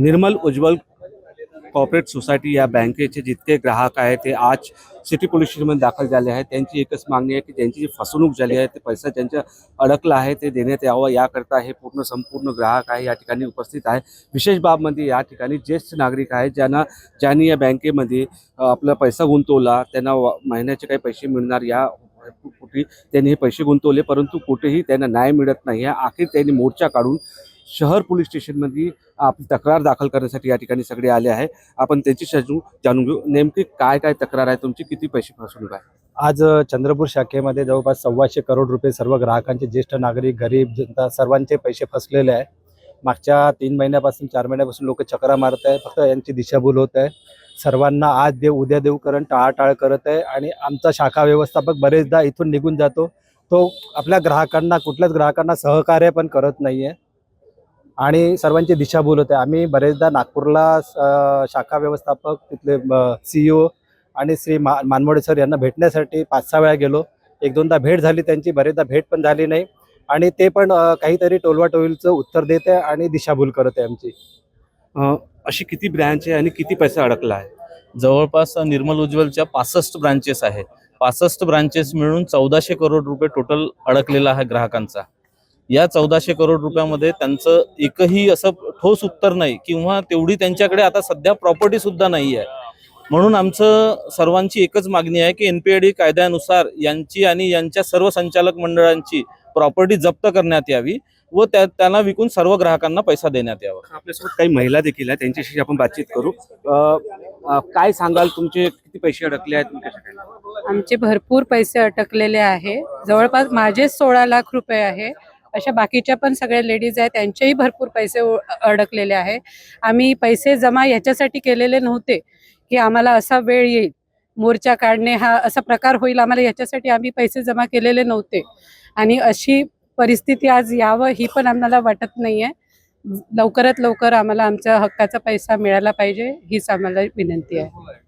निर्मल उज्ज्वल corporate society या बँकेचे जितके ग्राहक आहेत ते आज सिटी पोलीस स्टेशनमध्ये दाखल झाले आहेत। त्यांची एकच मागणी आहे की त्यांची जी फसवणूक झाली आहे, ते पैसा ज्यांच्या अडकला आहे ते देण्यात यावं, याकरता हे संपूर्ण ग्राहक आहे या ठिकाणी उपस्थित आहे। विशेष बाब म्हणजे या ठिकाणी ज्येष्ठ नागरिक आहेत ज्यांनी या बँकेमध्ये आपला पैसा गुंतवला, त्यांना महिन्याचे काही पैसे मिळणार या कुठे त्यांनी हे पैसे गुंतवले, परंतु कुठेही त्यांना न्याय मिळत नाही आहे। अखेर त्यांनी मोर्चा काढून शहर पोलीस स्टेशनमध्ये आपली तक्रार दाखल करण्यासाठी या ठिकाणी सगळे आले आहे। आपण त्यांची जाणून घेऊ नेमकी काय काय तक्रार आहे तुमची, किती पैसे फसवणूक आहे। आज चंद्रपूर शाखेमध्ये जवळपास 125 करोड रुपये सर्व ग्राहकांचे, ज्येष्ठ नागरिक, गरीब जनता सर्वांचे पैसे फसलेले आहे। मागच्या 3 महिन्यापासून 4 महिन्यापासून लोक चक्रा मारत आहे, फक्त यांची दिशाभूल होत आहे। सर्वांना आज देऊ उद्या देऊ करून टाळाटाळ करत आहे आणि आमचा शाखा व्यवस्थापक बरेचदा इथून निघून जातो, तो आपल्या ग्राहकांना कुठल्याच ग्राहकांना सहकार्य पण करत नाही आहे आणि सर्वांची दिशाभूल होते। आम्ही बरेचदा नागपूरला शाखा व्यवस्थापक, तिथले CEO आणि श्री मानमोडे सर यांना भेटण्यासाठी 5-6 वेळा गेलो। 1-2दा भेट झाली त्यांची, बरेचदा भेट पण झाली नाही आणि ते पण काहीतरी टोलवाटोलचं उत्तर देत आहे आणि दिशाभूल करत आहे आमची। अशी किती ब्रँच आहे आणि किती पैसा अडकला आहे? जवळपास निर्मल उज्ज्वलच्या 65 ब्रांचेस आहेत। 65 ब्रांचेस मिळून 1400 करोड रुपये टोटल अडकलेला आहे ग्राहकांचा। या 1400 करोड रुपयामध्ये त्यांचं एकही असं ठोस उत्तर नाही किंवा तेवढी त्यांच्याकडे आता सध्या प्रॉपर्टी सुद्धा नाही आहे। म्हणून आमचं सर्वांची एकच मागणी आहे की NPAD कायद्यानुसार यांची आणि यांच्या सर्व संचालक मंडळांची प्रॉपर्टी जप्त करण्यात यावी व त्यांना विकून सर्व ग्राहकांना पैसा देण्यात यावा। आपल्यासोबत काही महिला देखील आहेत, त्यांच्याशी आपण बातचीत करू। काय सांगाल, तुमचे किती पैसे अडकले आहेत? आमचे भरपूर पैसे अटकलेले आहे, जवळपास माझे 16 लाख रुपये आहे। अशा बाकीच्या पण सगळ्या लेडीज आहेत, त्यांचेही भरपूर पैसे अडकलेले आहे। आम्ही पैसे जमा याच्यासाठी केलेले नव्हते की आम्हाला असा वेळ येईल, मोर्चा काढणे हा असा प्रकार होईल, आम्हाला याच्यासाठी आम्ही पैसे जमा केलेले नव्हते आणि अशी परिस्थिती आज यावं ही पण आम्हाला वाटत नाहीये। लवकरात लवकर आम्हाला आमच्या हक्काचा पैसा मिळाला पाहिजे, हीच आम्हाला विनंती आहे।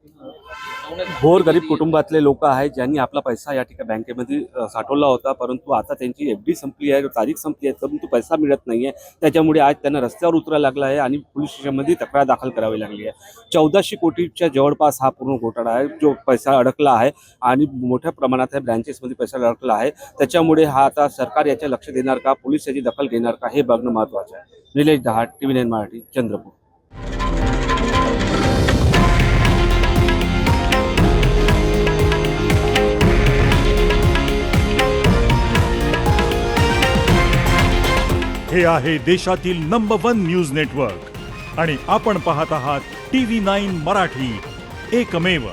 भोर गरीब कुटुंबातले लोक आहेत ज्यांनी आपला पैसा या ठिकाणी बँकेमध्ये साठवला होता, परंतु आता त्यांची FD संपली आहे, तारीख संपली आहे, परंतु पैसा मिळत नाही आहे। त्याच्यामुळे आज त्यांना रस्त्यावर उतरायला लागला आहे आणि पोलीस स्टेशनमध्ये तक्रार दाखल करावी लागली आहे। 1400 कोटीच्या जवळपास हा पूर्ण घोटाळा आहे, जो पैसा अडकला आहे आणि मोठ्या प्रमाणात ब्रँचेसमध्ये पैसा अडकला आहे। त्याच्यामुळे हा आता सरकार याचे लक्ष देणार का, पोलीस याची दखल घेणार का, हे बघणं महत्त्वाचं आहे। निलेश दहाट, TV9 मराठी, चंद्रपूर। हे आहे देशातील नंबर 1 न्यूज नेटवर्क आणि आपण पाहत आहात TV9 मराठी, एकमेव।